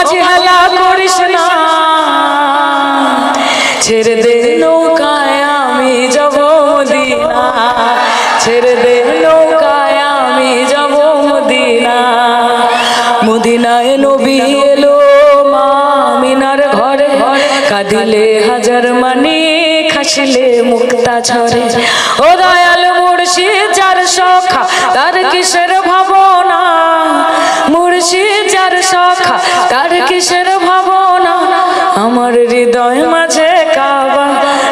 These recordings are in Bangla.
মাঝি হেলা করিস না, ছেড়ে দে নৌকায় আমি যাব মদিনা, ছেড়ে দে নৌকায় আমি যাব মদিনা। মদিনায় নবী এলো মা আমিনার ঘরে, কাঁদিলে হাজার মানি খাসিলে মুক্তা ঝরে। ও দয়াল মুর্শিদ যার সখা তার কিসের ভাবনা, মুর্শিদ যার সখা তার কিসের ভাবনা। আমার হৃদয় মাঝে কাবা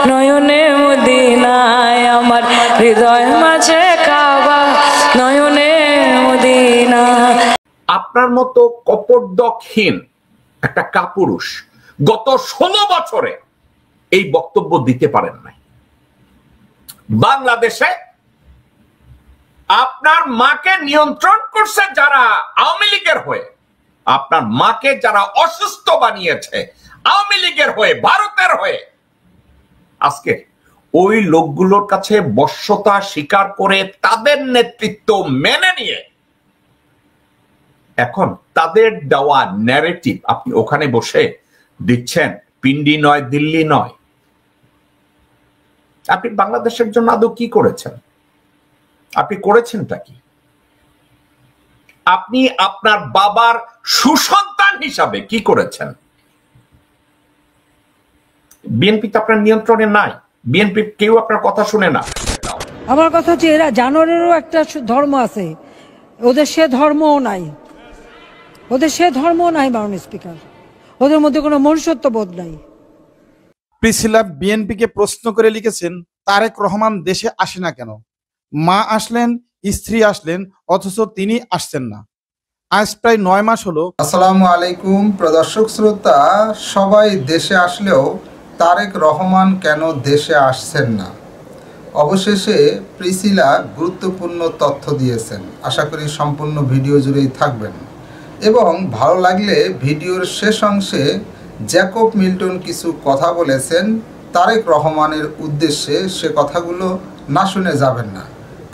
নয়নে মদিনায়, আমার হৃদয় মাঝে কাবা নয়নে মদিনা। আপনার মতো কপটদকহীন একটা কাপুরুষ গত 16 বছরে এই বক্তব্য দিতে পারেন নাই। বাংলাদেশে আপনার মাকে নিয়ন্ত্রণ করছে যারা আওয়ামী লীগের হয়ে, আপনার মাকে যারা অসুস্থ বানিয়েছে আওয়ামী লীগের হয়ে, ভারতের হয়ে, আজকে ওই লোকগুলোর কাছে বশ্যতা স্বীকার করে তাদের নেতৃত্ব মেনে নিয়ে এখন তাদের দেওয়া ন্যারেটিভ আপনি ওখানে বসে দিচ্ছেন। পিন্ডি নয়, দিল্লি নয়। আপনি বাংলাদেশের জন্য আদৌ কি করেছেন? আপনি করেছেনটা কি? আপনি আপনার বাবার সুসন্তান হিসাবে কি করেছেন? বিএনপি তো আপনার নিয়ন্ত্রণে নাই, বিএনপি কেউ আপনার কথা শুনে না। আমার কথা হচ্ছে এরা জানোয়ারেরও একটা ধর্ম আছে, ওদের সে ধর্মও নাই, ওদের সে ধর্মও নাই মাননীয় স্পিকার, ওদের মধ্যে কোনো মনুষ্যত্ব বোধ নাই। প্রিসিলা বিএনপিকে প্রশ্ন করে লিখেছেন, তারেক রহমান দেশে আসে না কেন? মা আসলেন, স্ত্রী আসলেন, অথচ তিনি আসছেন না। আজ প্রায় 9 মাস হলো। আসসালামু আলাইকুম প্রদর্শক শ্রোতা, সবাই দেশে আসলেও তারেক রহমান কেন দেশে আসছেন না? অবশেষে প্রিসিলা গুরুত্বপূর্ণ তথ্য দিয়েছেন। আশা করি সম্পূর্ণ ভিডিও জুড়েই থাকবেন এবং ভালো লাগলে ভিডিওর শেষ অংশে জ্যাকব মিল্টন কিছু কথা বলেছেন তারেক রহমানের উদ্দেশ্যে, সে কথাগুলো না শুনে যাবেন না।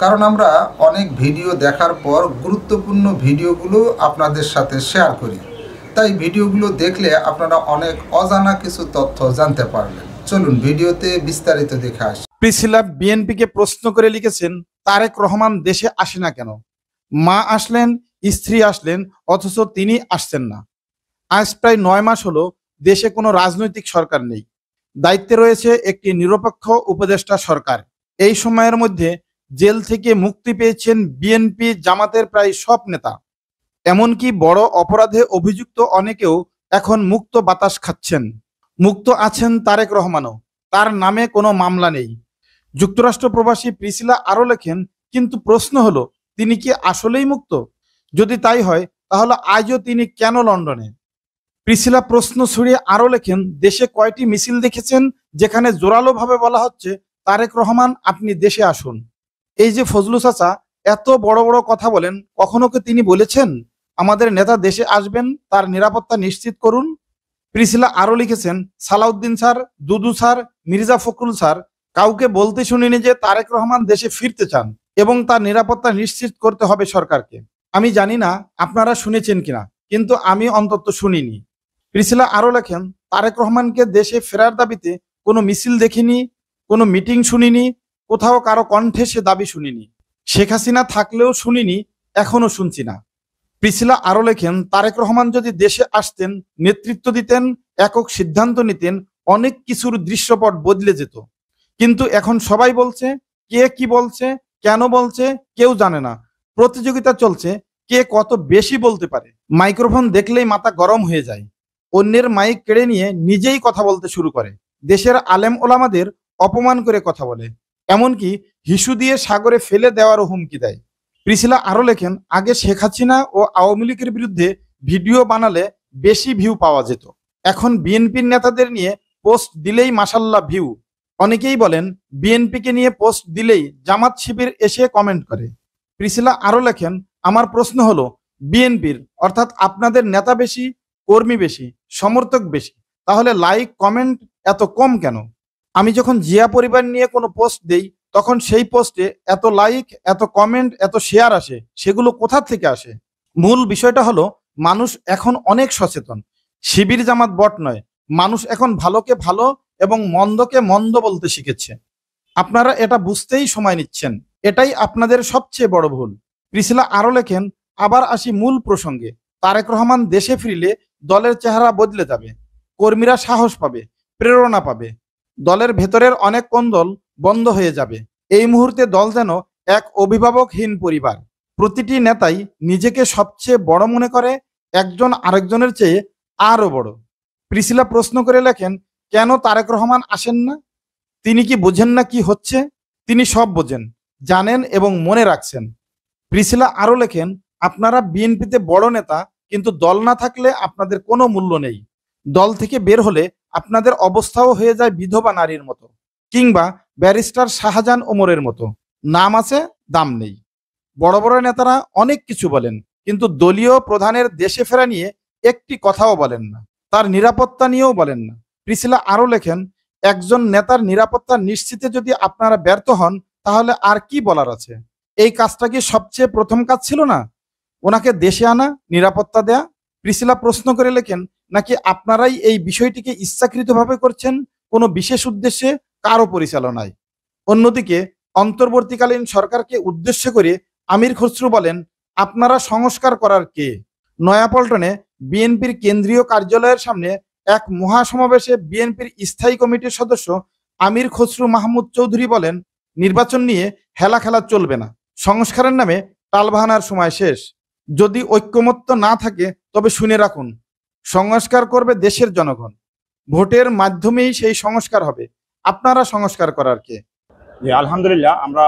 কারণ আমরা অনেক ভিডিও দেখার পর গুরুত্বপূর্ণ ভিডিওগুলো আপনাদের সাথে শেয়ার করি, তাই ভিডিওগুলো দেখলে আপনারা অনেক অজানা কিছু তথ্য জানতে পারবেন। চলুন ভিডিওতে বিস্তারিত দেখে আসি। প্রিসিলা বিএনপিকে প্রশ্ন করে লিখেছেন, তারেক রহমান দেশে আসে না কেন? মা আসলেন, স্ত্রী আসলেন, অথচ তিনি আসছেন না। আজ প্রায় 9 মাস হলো দেশে কোনো রাজনৈতিক সরকার নেই, দায়িত্বে রয়েছে একটি নিরপেক্ষ উপদেষ্টা সরকার। এই সময়ের মধ্যে জেল থেকে মুক্তি পেয়েছেন বিএনপি জামাতের প্রায় সব নেতা, এমনকি বড় অপরাধে অভিযুক্ত অনেকেও এখন মুক্ত বাতাস খাচ্ছেন। মুক্ত আছেন তারেক রহমানও, তার নামে কোনো মামলা নেই। যুক্তরাষ্ট্র প্রবাসী প্রিসিলা আরো লেখেন, কিন্তু প্রশ্ন হলো তিনি কি আসলেই মুক্ত? যদি তাই হয় তাহলে আজও তিনি কেন লন্ডনে? প্রিসিলা প্রশ্ন ছড়িয়ে আরো লেখেন, দেশে কয়টি মিছিল দেখেছেন যেখানে জোরালোভাবে বলা হচ্ছে তারেক রহমান আপনি দেশে আসুন? এই যে ফজলু চাচা এত বড় বড় কথা বলেন, কখনো কি তিনি বলেছেন আমাদের নেতা দেশে আসবেন, তার নিরাপত্তা নিশ্চিত করুন? প্রিসিলা আরো লিখেছেন, সালাউদ্দিন স্যার, দুদু স্যার, মির্জা ফখরুল স্যার কাউকে বলতে শুনিনি যে তারেক রহমান দেশে ফিরতে চান এবং তার নিরাপত্তা নিশ্চিত করতে হবে সরকারকে। আমি জানি না আপনারা শুনেছেন কিনা, কিন্তু আমি অন্তত শুনিনি। প্রিসিলা আরো লেখেন, তারেক রহমানকে দেশে ফেরার দাবিতে কোনো মিছিল দেখিনি, কোনো মিটিং শুনিনি, কোথাও কারো কণ্ঠে সে দাবি শুনিনি। শেখ হাসিনা থাকলেও শুনিনি, এখনো শুনছি না। প্রিসিলা আরো লেখেন, তারেক রহমান যদি দেশে আসতেন, নেতৃত্ব দিতেন, একক সিদ্ধান্ত নিতেন, অনেক কিছুর দৃশ্যপট বদলে যেত। কিন্তু এখন সবাই বলছে, কে কি বলছে, কেন বলছে কেউ জানে না। প্রতিযোগিতা চলছে কে কত বেশি বলতে পারে। মাইক্রোফোন দেখলেই মাথা গরম হয়ে যায়, অন্যের মাইক কেড়ে নিয়ে নিজেই কথা বলতে শুরু করে, দেশের আলেম ওলামাদের অপমান করে কথা বলে, এমনকি হিসু দিয়ে সাগরে ফেলে দেওয়ারও হুমকি দেয়। প্রিসিলা আরো লেখেন, আগে শেখ হাসিনা ও আওয়ামী লীগের বিরুদ্ধে ভিডিও বানালে বেশি ভিউ পাওয়া যেত, এখন বিএনপির নেতাদের নিয়ে পোস্ট দিলেই মাশাল্লাহ ভিউ। অনেকেই বলেন বিএনপিকে নিয়ে পোস্ট দিলেই জামাত শিবির এসে কমেন্ট করে। প্রিসিলা আরো লেখেন, আমার প্রশ্ন হলো বিএনপির অর্থাৎ আপনাদের নেতা বেশি, কর্মী বেশি, সমর্থক বেশি, তাহলে লাইক কমেন্ট এত কম কেন? আমি যখন জিয়া পরিবার নিয়ে কোনো পোস্ট দেই তখন সেই পোস্টে এত লাইক, এত কমেন্ট, এত শেয়ার আসে, সেগুলো কোথা থেকে আসে? মূল বিষয়টা হলো মানুষ এখন অনেক সচেতন, শিবির জামাত বট নয়, মানুষ এখন ভালোকে ভালো এবং মন্দকে মন্দ বলতে শিখেছে। আপনারা এটা বুঝতেই সময় নিচ্ছেন, এটাই আপনাদের সবচেয়ে বড় ভুল। প্রিসিলা আরো লেখেন, আবার আসি মূল প্রসঙ্গে। তারেক রহমান দেশে ফিরলে দলের চেহারা বদলে যাবে, কর্মীরা সাহস পাবে, প্রেরণা পাবে, দলের ভেতরের অনেক কোন্দল বন্ধ হয়ে যাবে। এই মুহূর্তে দল যেন এক অভিভাবকহীন পরিবার। প্রতিটি নেতাই নিজেকে সবচেয়ে বড় মনে করে, একজন আরেকজনের চেয়ে আরো বড়। প্রিসিলা প্রশ্ন করে লেখেন, কেন তারেক রহমান আসেন না? তিনি কি বোঝেন না কি হচ্ছে? তিনি সব বোঝেন, জানেন এবং মনে রাখছেন। প্রিসিলা আরো লেখেন, আপনারা বিএনপিতে বড় নেতা, কিন্তু দল না থাকলে আপনাদের কোনো মূল্য নেই। দল থেকে বের হলে আপনাদের অবস্থাও হয়ে যায় বিধবা নারীর মতো, কিংবা ব্যারিস্টার শাহজাহান ওমরের মতো। নাম আছে, দাম নেই। বড় বড় নেতারা অনেক কিছু বলেন, কিন্তু দলীয় প্রধানের দেশে ফেরা নিয়ে একটি কথাও বলেন না, তার নিরাপত্তা নিয়েও বলেন না। প্রিসিলা আরো লেখেন, একজন নেতার নিরাপত্তা নিশ্চিতে যদি আপনারা ব্যর্থ হন, তাহলে আর কি বলার আছে? এই কাজটা কি সবচেয়ে প্রথম কাজ ছিল না? ওনাকে দেশে আনা, নিরাপত্তা দেয়া? প্রিসিলা প্রশ্ন করে লেখেন, নাকি আপনারাই এই বিষয়টিকে ইচ্ছাকৃতভাবে করছেন, কোনো বিশেষ উদ্দেশ্যে, কারো পরিচালনায়? অন্যদিকে অন্তর্বর্তীকালীন সরকারকে উদ্দেশ্য করে আমির খসরু বলেন, আপনারা সংস্কার করার কে? নয়াপল্টনে বিএনপির কেন্দ্রীয় কার্যালয়ের সামনে এক মহাসমাবেশে বিএনপির স্থায়ী কমিটির সদস্য আমির খসরু মাহমুদ চৌধুরী বলেন, নির্বাচন নিয়ে হেলা খেলা চলবে না, সংস্কারের নামে টালবাহানার সময় শেষ। যদি ঐক্যমত্য না থাকে তবে শুনে রাখুন, সংস্কার করবে দেশের জনগণ, ভোটের মাধ্যমেই সেই সংস্কার হবে। আপনারা সংস্কার করার কে? জি, আলহামদুলিল্লাহ, আমরা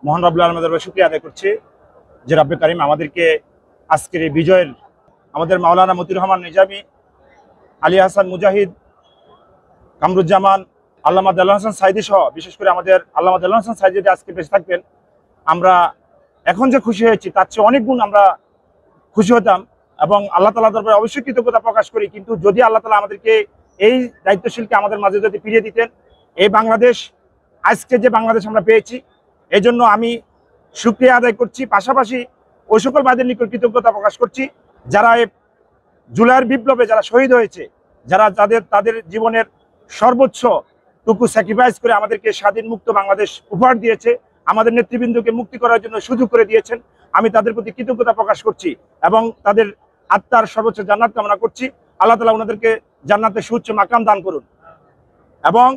মহান রব্বুল আলামিনের দরবারে শুকরিয়া আদায় করছি যে রব্বে কারিম আমাদেরকে আজকের এই বিজয়ের, আমাদের মাওলানা মতিউর রহমান নিজামী, আলী হাসান মুজাহিদ, কামরুজ্জামান, আল্লামা দেলোয়ার হোসেন সাইদি সহ বিশেষ করে আমাদের আল্লামা দেলোয়ার হোসেন সাইদি যদি আজকে বেঁচে থাকতেন, আমরা এখন যে খুশি হয়েছি তার চেয়ে অনেক গুণ আমরা খুশি হতাম এবং আল্লাহ তাআলার দরবারে অবশ্যই কৃতজ্ঞতা প্রকাশ করি। কিন্তু যদি আল্লাহ তাআলা আমাদেরকে এই দায়িত্বশীলকে আমাদের মাঝে যদি ফিরিয়ে দিতেন, এই বাংলাদেশ, আজকে যে বাংলাদেশ আমরা পেয়েছি, এই জন্য আমি শুকরিয়া আদায় করছি। পাশাপাশি ওই সকল ভাইদের নিকট কৃতজ্ঞতা প্রকাশ করছি যারা এই জুলাইয়ের বিপ্লবে যারা শহীদ হয়েছে, যারা তাদের জীবনের সর্বোচ্চ টুকু স্যাক্রিফাইস করে আমাদেরকে স্বাধীন মুক্ত বাংলাদেশ উপহার দিয়েছে, আমাদের নেতৃবৃন্দকে মুক্তি করার জন্য সুযোগ করে দিয়েছেন। আমি তাদের প্রতি কৃতজ্ঞতা প্রকাশ করছি এবং তাদের আত্মার সর্বোচ্চ জান্নাত কামনা করছি। আল্লাহ তাআলা ওনাদেরকে জান্নাতে সুউচ্চ মাকাম দান করুন এবং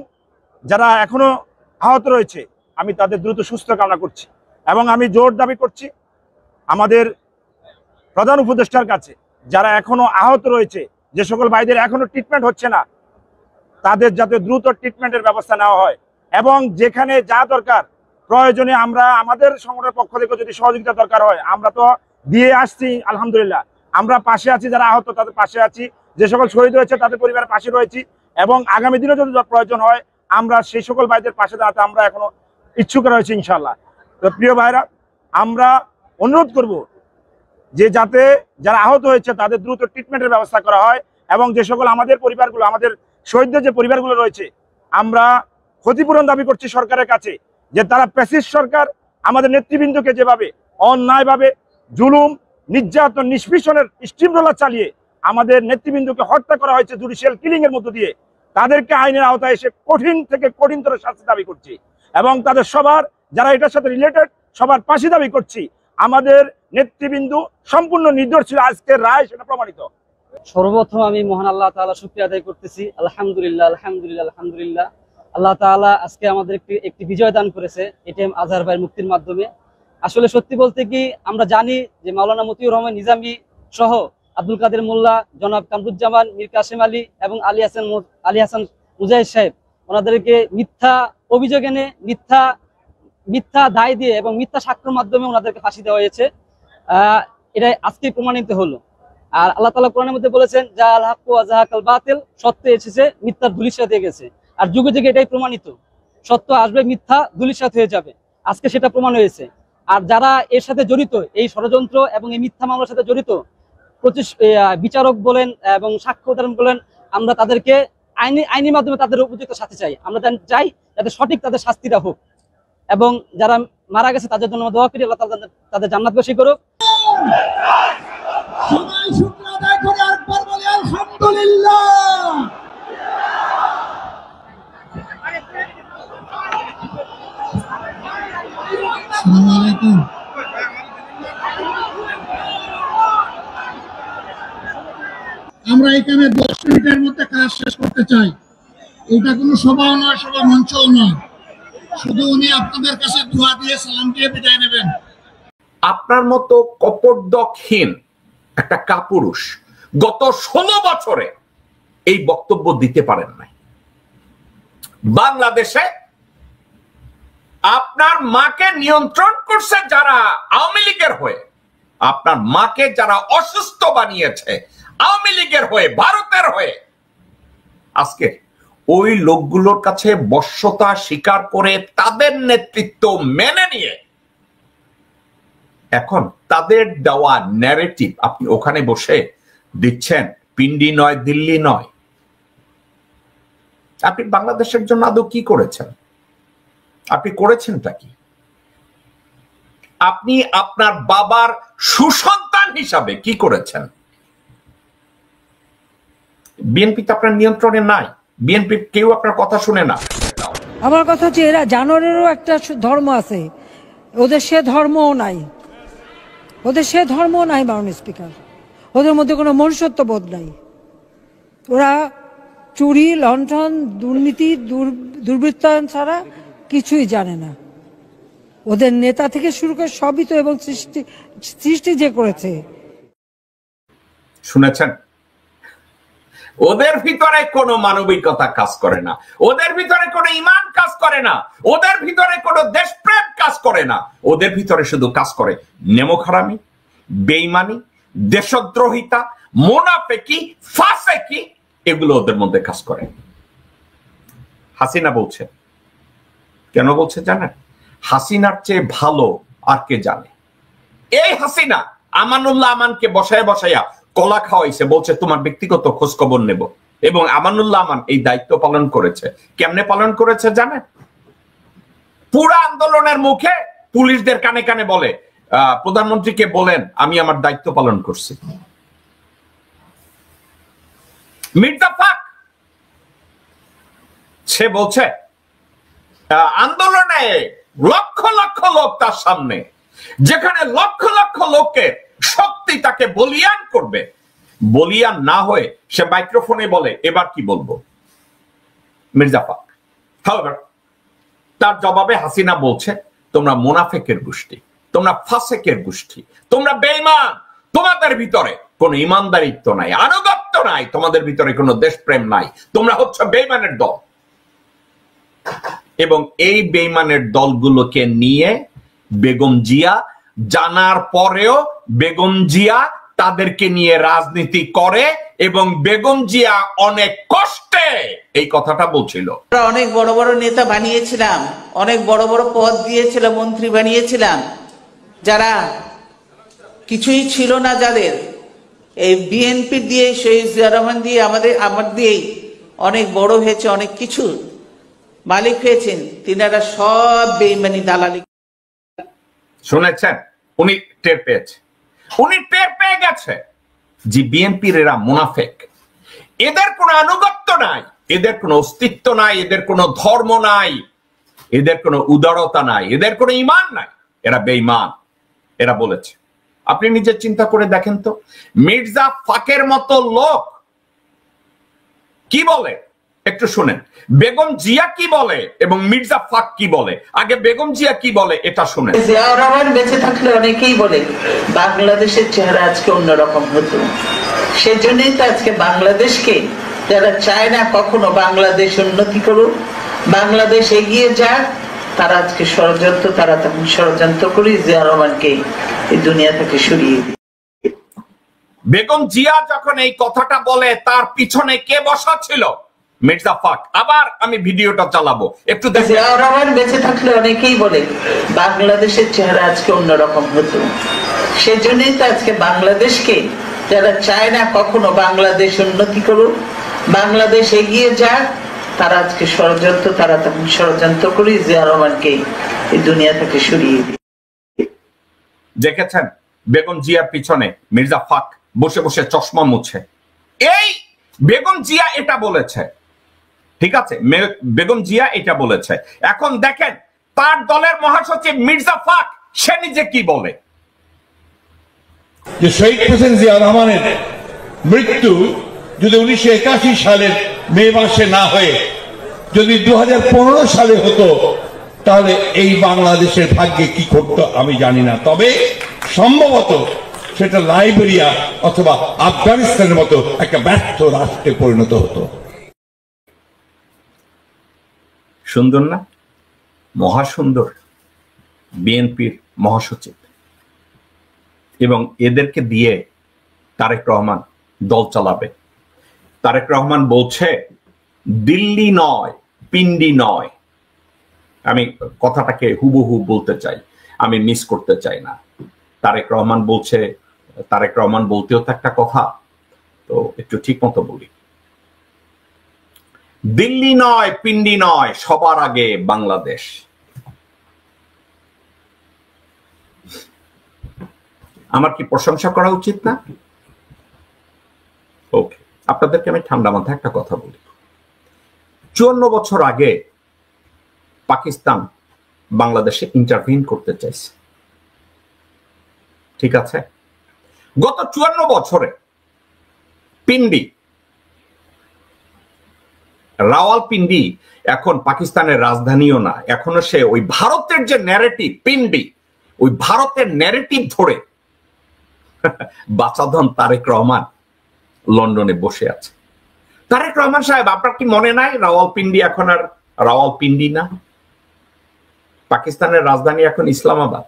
যারা এখনো আহত রয়েছে আমি তাদের দ্রুত সুস্থ কামনা করছি এবং আমি জোর দাবি করছি আমাদের প্রধান উপদেষ্টার কাছে, যারা এখনো আহত রয়েছে, যে সকল ভাইদের এখনো ট্রিটমেন্ট হচ্ছে না, তাদের যাতে দ্রুত ট্রিটমেন্টের ব্যবস্থা নেওয়া হয় এবং যেখানে যা দরকার প্রয়োজনে আমরা আমাদের সংগঠনের পক্ষ থেকে যদি সহযোগিতা দরকার হয় আমরা তো দিয়ে আসছি। আলহামদুলিল্লাহ, আমরা পাশে আছি, যারা আহত তাদের পাশে আছি, যে সকল শহীদ হয়েছে তাদের পরিবারের পাশে রয়েছি এবং আগামী দিনে যদি প্রয়োজন হয় আমরা সেই সকল ভাইদের পাশে দাঁড়াতে আমরা এখনো ইচ্ছুক রয়েছি ইনশাআল্লাহ। তো প্রিয় ভাইরা, আমরা অনুরোধ করব যে যাতে যারা আহত হয়েছে তাদের দ্রুত ট্রিটমেন্টের ব্যবস্থা করা হয় এবং যে সকল আমাদের পরিবারগুলো, আমাদের শহীদদের যে পরিবারগুলো রয়েছে, আমরা ক্ষতিপূরণ দাবি করছি সরকারের কাছে, যে তারা প্যাসিস্ট সরকার আমাদের নেতৃবৃন্দকে যেভাবে অন্যায়ভাবে জুলুম, নির্যাতন, নিষ্পীষণের স্টিমরোলার চালিয়ে আমাদের নেতৃবৃন্দকে হত্যা করা হয়েছে জুডিশিয়াল কিলিং এর মধ্য দিয়ে, তাদেরকে আইনের আওতায় এসে কঠিন থেকে কঠিনতর শাস্তি দাবি করছি এবং তাদের সবার যারা এটার সাথে রিলেটেড সবার ফাঁসি দাবি করছি। আমাদের নেতৃবৃন্দ সম্পূর্ণ নির্দোষ ছিল, আজকের রায় সেটা প্রমাণিত। সর্বপ্রথম আমি মহান আল্লাহ তাআলা শুকরিয়া আদায় করতেছি। আলহামদুলিল্লাহ, আলহামদুলিল্লাহ, আলহামদুলিল্লাহ। আল্লাহ তাআলা আজকে আমাদের একটি বিজয় দান করেছে এটিএম আজহার ভাইয়ের মুক্তির মাধ্যমে। আসলে সত্যি বলতে কি, আমরা জানি যে মাওলানা মতিউর রহমান নিজামী সহ আব্দুল কাদের মোল্লা, জনাব কামরুজ্জামান, মীর কাসেম আলী এবং আলী হাসান মুজাহিদ সাহেব, ওনাদেরকে মিথ্যা অভিযোগ এনে মিথ্যা দায় দিয়ে এবং মিথ্যা সাক্ষ্যের মাধ্যমে ওনাদেরকে ফাঁসি দেওয়া হয়েছে। এটা আজকে প্রমাণিত হলো। আর আল্লাহ তাআলা কোরআনের মধ্যে বলেছেন, যা আল হক ওয়া যাহাকাল বাতিল, সত্য এসেছে, মিথ্যার ধূলিসাৎ হয়ে গেছে। আর যুগে যুগে এটাই প্রমাণিত, সত্য আসবে, মিথ্যা ধূলিসাৎ হয়ে যাবে। আজকে সেটা প্রমাণ হয়েছে। আর যারা এর সাথে জড়িত, এই ষড়যন্ত্র এবং এই মিথ্যা মামলার সাথে জড়িত বিচারক বলেন এবং সাক্ষ্য উদাহরণ বলেন, আমরা তাদেরকে আইনি মাধ্যমে তাদের উপযুক্ত শাস্তি চাই। আমরা চাই যাতে সঠিক তাদের শাস্তিটা হোক এবং যারা মারা গেছে তাদের জন্য দোয়া করি, আল্লাহ তাআলা তাদের জান্নাতবাসী করুক। লিল্লাহ। আসসালামু আলাইকুম। আমরা এখানে 10 মিনিটের মধ্যে কাজ শেষ করতে চাই। এটা কোনো সভাও নয়, সভা মঞ্চও নয়, শুধু উনি আপনাদের কাছে দোয়া দিয়ে সালাম দিয়ে বিদায় নেবেন। আপনার মতো কপটদকহীন একটা কাপুরুষ গত 16 বছরে এই বক্তব্য দিতে পারেন নাই। বাংলাদেশে আপনার মাকে নিয়ন্ত্রণ করছে যারা আওয়ামী লীগের হয়ে, আপনার মাকে যারা অসুস্থ বানিয়েছে আওয়ামী লীগের হয়ে, ভারতের হয়ে, আজকে ওই লোকগুলোর কাছে বশ্যতা স্বীকার করে তাদের নেতৃত্ব মেনে নিয়ে এখন তাদের দেওয়া ন্যারেটিভ আপনি ওখানে বসে দিচ্ছেন। পিন্ডি নয়, দিল্লি নয়। আপনি বাংলাদেশের জন্য আদৌ কি করেছেন? আপনি করেছেনটা কি? আপনি আপনার বাবার সুসন্তান হিসাবে কি করেছেন? বিএনপি তো আপনার নিয়ন্ত্রণে নাই। বিএনপি কেউ আপনার কথা শুনে না। আমার কথা হচ্ছে এরা জানোয়ারেরও একটা ধর্ম আছে, ওদের সে ধর্মও নাই। ওদের সে ধর্মও নাই মাননীয় স্পিকার। ওদের মধ্যে কোনো মনুষ্যত্ব বোধ নাই। ওরা চুরি, লণ্ঠন, দুর্নীতি, দুর্বৃত্তায়ন ছাড়া কিছুই জানে না। ওদের নেতা থেকে শুরু করে সবই তো, এবং সৃষ্টি যে করেছে। শুনেছেন? ওদের ভিতরে কোনো মানবিকতা কাজ করে না, ওদের ভিতরে কোনো ঈমান কাজ করে না, ওদের ভিতরে কোনো দেশপ্রেম কাজ করে না। ওদের ভিতরে শুধু কাজ করে নেমোখারামি, বেঈমানি, দেশদ্রোহিতা, মুনাফিকি, ফাসিকি, এগুলো ওদের মধ্যে কাজ করে। হাসিনা বলছে, কেন বলছে জানেন? হাসিনার চেয়ে ভালো আর কে জানে? এই হাসিনা আমানুল্লাহ আমানকে বসায় বসাইয়া কলা খাওয়াইছে, বলছে তোমার ব্যক্তিগত খোঁজ খবর নেব। এবং আমানুল্লাহ আমান এই দায়িত্ব পালন করেছে। কেমনে পালন করেছে জানেন? পুরা আন্দোলনের মুখে পুলিশদের কানে কানে বলে, প্রধানমন্ত্রীকে বলেন আমি আমার দায়িত্ব পালন করছি। মির্জা ফাক সে বলছে আন্দোলনে লক্ষ লক্ষ লোক তার সামনে, যেখানে লক্ষ লক্ষ লোকের শক্তি তাকে বলিয়ান করবে, বলিয়ান না হয়ে সে মাইক্রোফোনে বলে এবার কি বলবো। মির্জা ফাক তার জবাবে হাসিনা বলছে তোমরা মুনাফিকের গোষ্ঠী, তোমরা ফাসেকের গোষ্ঠী, তোমরা বেঈমান, তোমাদের ভিতরে কোনো ইমানদারিত্ব নাই, আনুগত্য নাই, তোমাদের ভিতরে কোনো দেশপ্রেম নাই, তোমরা হচ্ছে বেঈমানের দল। এবং এই বেঈমানের দলগুলোকে নিয়ে বেগম জিয়া জানার পরেও বেগম জিয়া তাদেরকে নিয়ে রাজনীতি করে এবং বেগম জিয়া অনেক কষ্টে এই কথাটা বলছিল। অনেক বড় বড় নেতা বানিয়েছিলাম, অনেক বড় বড় পদ দিয়েছিলাম, মন্ত্রী বানিয়েছিলাম, যারা কিছুই ছিল না, যাদের এই বিএনপি দিয়ে, শহীদ জিয়াউর রহমান দিয়ে, আমার দিয়েই অনেক বড় হয়েছে, অনেক কিছু মালিক হয়েছেন, তিনারা সব বেঈমানি দালালি। শুনেছেন? উনি টের পেয়েছে, উনি টের পেয়ে গেছে যে বিএনপির এরা মুনাফিক, এদের কোনো আনুগত্য নাই, এদের কোনো অস্তিত্ব নাই, এদের কোনো ধর্ম নাই, এদের কোনো উদারতা নাই, এদের কোনো ঈমান নাই, এরা বেঈমান। এরা বলেছে। আপনি নিজে চিন্তা করে দেখেন তো, মির্জা ফাকের মতো লোক কি বলে একটু শুনেন। বেগম জিয়া কি বলে এবং মির্জা ফাক কি বলে। আগে বেগম জিয়া কি বলে এটা শুনেন। জিয়াউর রহমান বেঁচে থাকলে অনেকেই বলে বাংলাদেশের চেহারা আজকে অন্যরকম হতো। সেজন্যই তো আজকে বাংলাদেশকে যারা চায় না কখনো বাংলাদেশ উন্নতি করুক, বাংলাদেশ এগিয়ে যাক, তারা আজকে ষড়যন্ত্র, তারা তখন ষড়যন্ত্র করে জিয়াউর রহমানকে এই দুনিয়া থেকে সরিয়ে দিই। বেগম জিয়া যখন এই কথাটা বলে তার পিছনে কে বসা ছিল? মির্জা ফাক। আবার আমি ভিডিওটা চালাবো, একটু দেখেন। জিয়াউর রহমান বেঁচে থাকলে অনেকেই বলে বাংলাদেশের চেহারা আজকে অন্যরকম হতো। সেজন্যই তো আজকে বাংলাদেশকে যারা চায় না কখনো বাংলাদেশ উন্নতি করুক, বাংলাদেশ এগিয়ে যাক, তারা আজকে ষড়যন্ত্র, তারা তখন ষড়যন্ত্র করে জিয়াউর রহমানকে এই দুনিয়া থেকে সরিয়ে দিই। দেখেছেন বেগম জিয়ার পিছনে মির্জা ফাক বসে বসে চশমা মুছে। এই বেগম জিয়া এটা বলেছে, ঠিক আছে, বেগম জিয়া এটা বলেছে। এখন দেখেন তার দলের মহাসচিব মির্জা ফাক সে নিজে কি বলে, যে শহীদ প্রেসিডেন্ট জিয়া রহমানের মৃত্যু যদি 1981 সালের মে মাসে না হয়ে যদি 2015 সালে হতো, তাহলে এই বাংলাদেশের ভাগ্যে কি ঘটতো আমি জানি না, তবে সম্ভবত সেটা লাইবেরিয়া অথবা আফগানিস্তানের মতো একটা ব্যর্থ রাষ্ট্রে পরিণত হতো। সুন্দর না? মহাসুন্দর বিএনপির মহাসচিব, এবং এদেরকে দিয়ে তারেক রহমান দল চালাবে। তারেক রহমান বলছে দিল্লি নয়, পিন্ডি নয়। আমি কথাটাকে হুবহু বলতে চাই, আমি মিস করতে চাই না। তারেক রহমান বলছে, তারেক রহমান বলতেও তো একটা কথা, তো একটু ঠিক মতো বলি। দিল্লি নয়, পিন্ডি নয়, সবার আগে বাংলাদেশ। আমার কি প্রশংসা করা উচিত না? ওকে, আপনাদেরকে আমি ঠান্ডা মাথায় একটা কথা বলি। 54 বছর আগে পাকিস্তান বাংলাদেশে ইন্টারভিন করতে চাইছে, ঠিক আছে? গত 54 বছরে পিন্ডি, রাওয়ালপিন্ডি এখন পাকিস্তানের রাজধানীও না, এখনো সে ওই ভারতের যে ন্যারেটিভ পিন্ডি, ওই ভারতের ন্যারেটিভ ধরে বাচাধন তারেক রহমান লন্ডনে বসে আছে। তারেক রহমান সাহেব, আপনার কি মনে নাই রাওয়ালপিন্ডি এখন আর রাওয়ালপিন্ডি না? পাকিস্তানের রাজধানী এখন ইসলামাবাদ।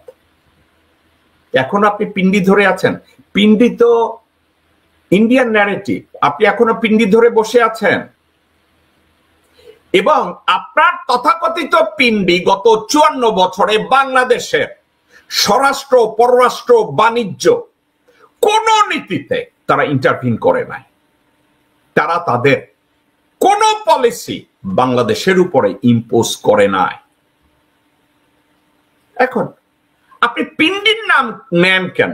এখন আপনি পিন্ডি ধরে আছেন। পিন্ডি তো ইন্ডিয়ান ন্যারেটিভ, আপনি এখনো পিন্ডি ধরে বসে আছেন। এবং আপনার তথাকথিত পিন্ডি গত 54 বছরে বাংলাদেশের স্বরাষ্ট্র, পররাষ্ট্র, বাণিজ্য কোন নীতিতে তারা ইন্টারভিন করে নাই। তারা তাদের কোন পলিসি বাংলাদেশের উপরে ইম্পোজ করে নাই। এখন আপনি পিন্ডির নাম নেন কেন?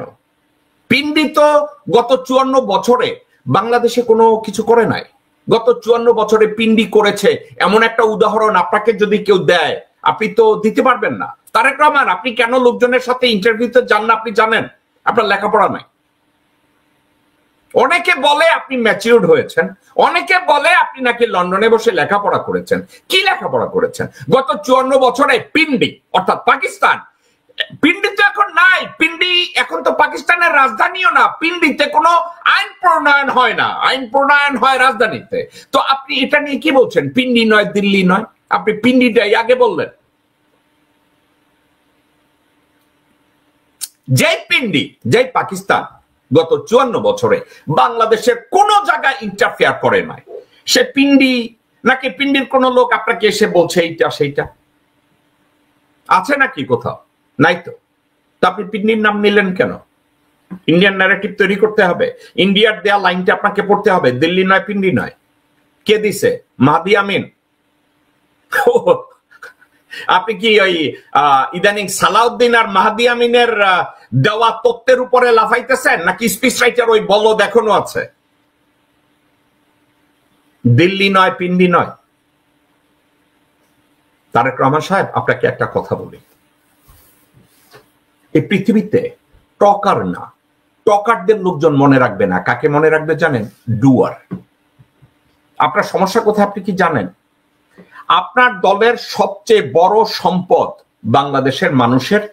পিন্ডি তো গত 54 বছরে বাংলাদেশে কোনো কিছু করে নাই। গত 54 বছরে পিন্ডি করেছে এমন একটা উদাহরণ আপনাকে যদি কেউ দেয়, আপনি তো দিতে পারবেন না। তারেক রহমান, আপনি কেন লোকজনের সাথে ইন্টারভিউতে যান না আপনি জানেন? আপনার লেখাপড়া নাই। অনেকে বলে আপনি ম্যাচিউরড হয়েছেন, অনেকে বলে আপনি নাকি লন্ডনে বসে লেখাপড়া করেছেন। কি লেখাপড়া করেছেন? গত 54 বছরে পিন্ডি অর্থাৎ পাকিস্তান, পিন্ডি তো এখন নাই। পিন্ডি এখন তো পাকিস্তানের রাজধানীও না। পিন্ডিতে কোনো আইন প্রণয়ন হয় না, আইন প্রণয়ন হয় রাজধানীতে। তো আপনি এটা নিয়ে কি বলছেন? পিন্ডি নয়, দিল্লি নয়, আপনি পিন্ডিটাই আগে বললেন। যে পিন্ডি, যে পাকিস্তান গত 54 বছরে বাংলাদেশের কোন জায়গায় ইন্টারফেয়ার করে নাই, সে পিন্ডি নাকি? পিন্ডির কোন লোক আপনাকে এসে বলছে এইটা সেইটা আছে নাকি কোথাও? নাই তো। আপনি পিন্ডির নাম নিলেন কেন? ইন্ডিয়ান ন্যারেটিভ তৈরি করতে হবে, ইন্ডিয়ার দেয়া লাইনটা আপনাকে পড়তে হবে, দিল্লি নয়, পিন্ডি নয়। কে দিছে? মাহদি আমিন। আপনি কি ওই ইদানিং সালাউদ্দিন আর মাহদি আমিনের দেওয়া তত্ত্বের উপরে লাফাইতেছেন, নাকি স্পিচ রাইটার ওই বলদ এখনো আছে? দিল্লি নয়, পিন্ডি নয়। তারেক রহমান সাহেব, আপনাকে একটা কথা বলি, এই পৃথিবীতে টকার না, টকারদের লোকজন মনে রাখবে না। কাকে মনে রাখবে জানেন? ডুয়ার। আপনার সমস্যা কোথায় আপনি কি জানেন? আপনার দলের সবচেয়ে বড় সম্পদ বাংলাদেশের মানুষের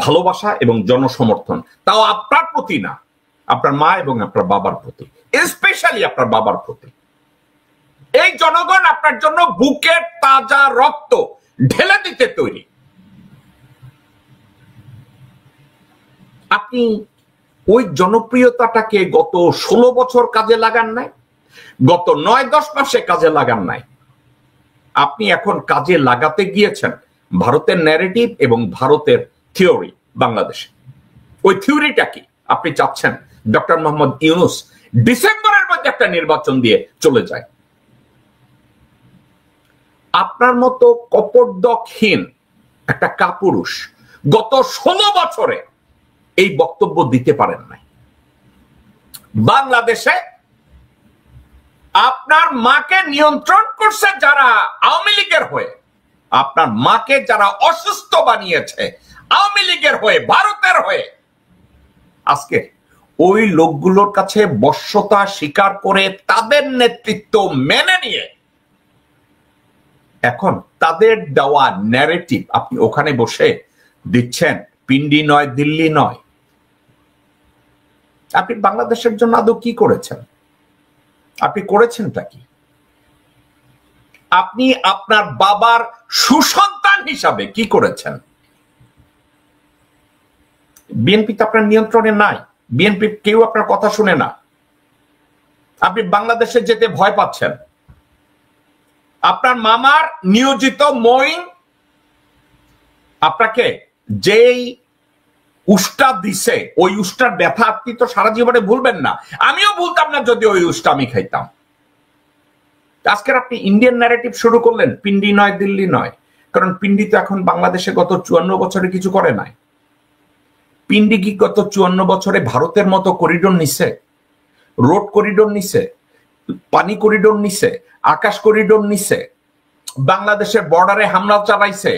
ভালোবাসা এবং জনসমর্থন, তাও আপনার প্রতি না, আপনার মা এবং আপনার বাবার প্রতি, স্পেশালি আপনার বাবার প্রতি। এই জনগণ আপনার জন্য বুকের তাজা রক্ত ঢেলে দিতে তৈরি। আপনি ওই জনপ্রিয়তাটাকে গত 16 বছর কাজে লাগান নাই, গত 9-10 মাসে কাজে লাগান নাই। আপনি এখন কাজে লাগাতে গিয়েছেন ভারতের ন্যারেটিভ এবং ভারতের থিওরি বাংলাদেশে। ওই থিওরিটা কি? আপনি চাচ্ছেন ডক্টর মোহাম্মদ ইউনূস ডিসেম্বরের মধ্যে একটা নির্বাচন দিয়ে চলে যায়। আপনার মতো কপটদকহীন একটা কাপুরুষ গত 16 বছরে এই বক্তব্য দিতে পারেন নাই। বাংলাদেশে আপনার মাকে নিয়ন্ত্রণ করছে যারা আওয়ামী লীগের হয়ে, আপনার মাকে যারা অসুস্থ বানিয়েছে আওয়ামী লীগের হয়ে, ভারতের হয়ে, আজকে ওই লোকগুলোর কাছে বশ্যতা স্বীকার করে তাদের নেতৃত্ব মেনে নিয়ে এখন তাদের দেওয়া ন্যারেটিভ আপনি ওখানে বসে দিচ্ছেন। পিন্ডি নয়, দিল্লি নয়। আপনি বাংলাদেশের জন্য আদৌ কি করেছেন? আপনি করেছেনটা কি? আপনি আপনার বাবার সুসন্তান হিসাবে কি করেছেন? বিএনপি তো আপনার নিয়ন্ত্রণে নাই। বিএনপি কেউ আপনার কথা শুনে না। আপনি বাংলাদেশে যেতে ভয় পাচ্ছেন। আপনার মামার নিয়োজিত মঈন আপনাকে যেই উষ্টা দিছে, ওই উষ্টার ব্যথা আপনি তো সারা জীবনে ভুলবেন না। আমিও ভুলতাম না যদি ওই উষ্টা আমি খাইতাম। আজকের আপনি ইন্ডিয়ান ন্যারেটিভ শুরু করলেন, পিন্ডি নয়, দিল্লি নয়। কারণ পিন্ডি তো এখন বাংলাদেশে গত 54 বছরে কিছু করে নাই। পিন্ডি কি গত 54 বছরে ভারতের মতো করিডোর নিছে? রোড করিডোর নিছে, পানি করিডোর নিছে, আকাশ করিডোর নিছে, বাংলাদেশের বর্ডারে হামলা চালাইছে,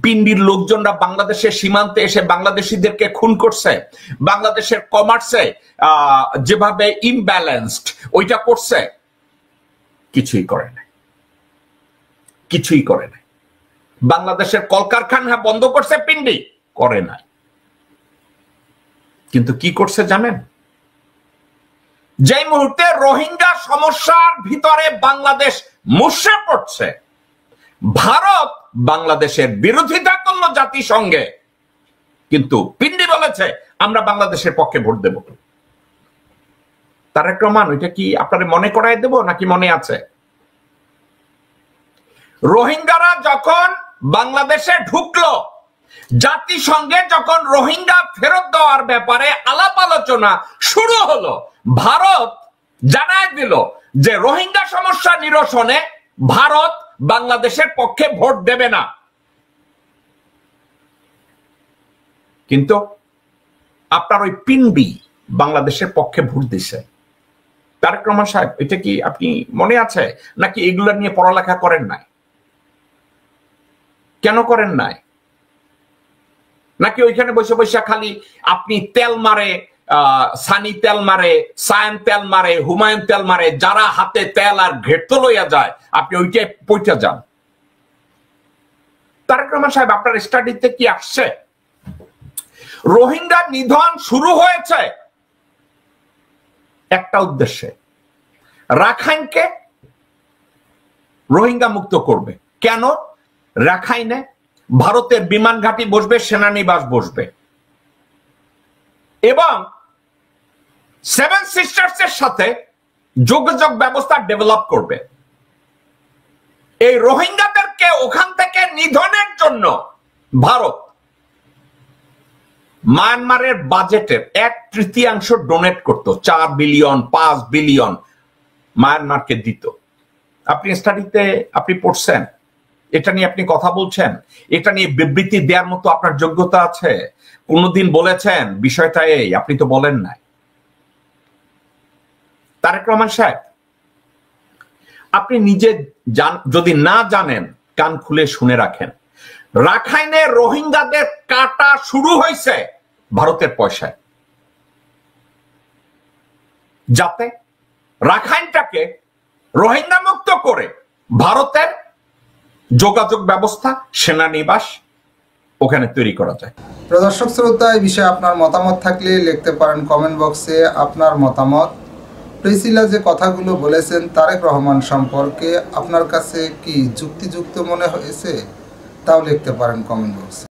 পিন্ডির লোকজনরা বাংলাদেশের সীমান্তে এসে বাংলাদেশিদেরকে খুন করছে, বাংলাদেশের কমার্সে যেভাবে ইমব্যালেন্সড ওইটা করছে? কিছুই করে নাই, কিছুই করে নাই। বাংলাদেশের কলকারখানা বন্ধ করছে পিন্ডি? করে নাই। কিন্তু কি করছে জানেন? যে মুহূর্তে রোহিঙ্গা সমস্যার ভিতরে বাংলাদেশ মুষড়ে পড়ছে, ভারত বাংলাদেশের বিরোধিতা করলো জাতিসংঘে, কিন্তু পিন্ডি বলেছে আমরা বাংলাদেশের পক্ষে ভোট দেব। তারেক রহমান, ওইটা কি আপনারা মনে করায় দেব নাকি মনে আছে? রোহিঙ্গারা যখন বাংলাদেশে ঢুকলো, জাতিসংঘে যখন রোহিঙ্গা ফেরত দেওয়ার ব্যাপারে আলাপ আলোচনা শুরু হলো, ভারত জানায় দিল যে রোহিঙ্গা সমস্যা নিরসনে ভারত বাংলাদেশের পক্ষে ভোট দেবে না। কিন্তু আপনার ওই পিন্ডি বাংলাদেশের পক্ষে ভোট দিছে। তারেক রহমান সাহেব, এটা কি আপনি মনে আছে নাকি এগুলো নিয়ে পড়ালেখা করেন নাই? কেন করেন নাই? নাকি ওইখানে বসে বসে খালি আপনি তেল মারে, সানি তেল মারে, সায়ান তেল মারে, হুমায়ুন তেল মারে, যারা হাতে তেল আর ঘেটতো লইয়া যায় আপনি ওইটাই পইটা যান? তারেক রহমান সাহেব, আপনার স্টাডিতে কি আসছে? রোহিঙ্গা নিধন শুরু হয়েছে একটা উদ্দেশ্যে, রাখাইনকে রোহিঙ্গা মুক্ত করবে। কেন? রাখাইনে ভারতের বিমান ঘাঁটি বসবে, সেনানিবাস বসবে, এবং সেভেন সিস্টার্স এর সাথে যোগাযোগ ব্যবস্থা ডেভেলপ করবে। এই রোহিঙ্গাদেরকে ওখান থেকে নিধনের জন্য ভারত মায়ানমারের বাজেটের 1/3 ডোনেট করত, 4 বিলিয়ন 5 বিলিয়ন মায়ানমারকে দিত। আপনি স্টাডিতে আপনি পড়ছেন, এটা নিয়ে আপনি কথা বলছেন, এটা নিয়ে বিবৃতি দেওয়ার মতো আপনার যোগ্যতা আছে? কোনদিন বলেছেন বিষয়টা এই? আপনি তো বলেন নাই। তারেক রহমান সাহেব, আপনি নিজে যদি না জানেন, কান খুলে শুনে রাখেন। রাখাইনে রোহিঙ্গাদের কাটা শুরু হয়েছে ভারতের পয়সায়, যাতে রাখাইনটাকে রোহিঙ্গা মুক্ত করে ভারতের যোগাযোগ ব্যবস্থা, সেনানিবাস ওখানে তৈরি করা যায়। প্রদর্শক শ্রোতা, এই বিষয়ে আপনার মতামত থাকলে লিখতে পারেন কমেন্ট বক্সে আপনার মতামত। প্রিসিলা যে কথাগুলো বলেছেন তারেক রহমান সম্পর্কে আপনার কাছে কি যুক্তিযুক্ত মনে হয়েছে? তাও লিখতে পারেন কমেন্ট বক্সে।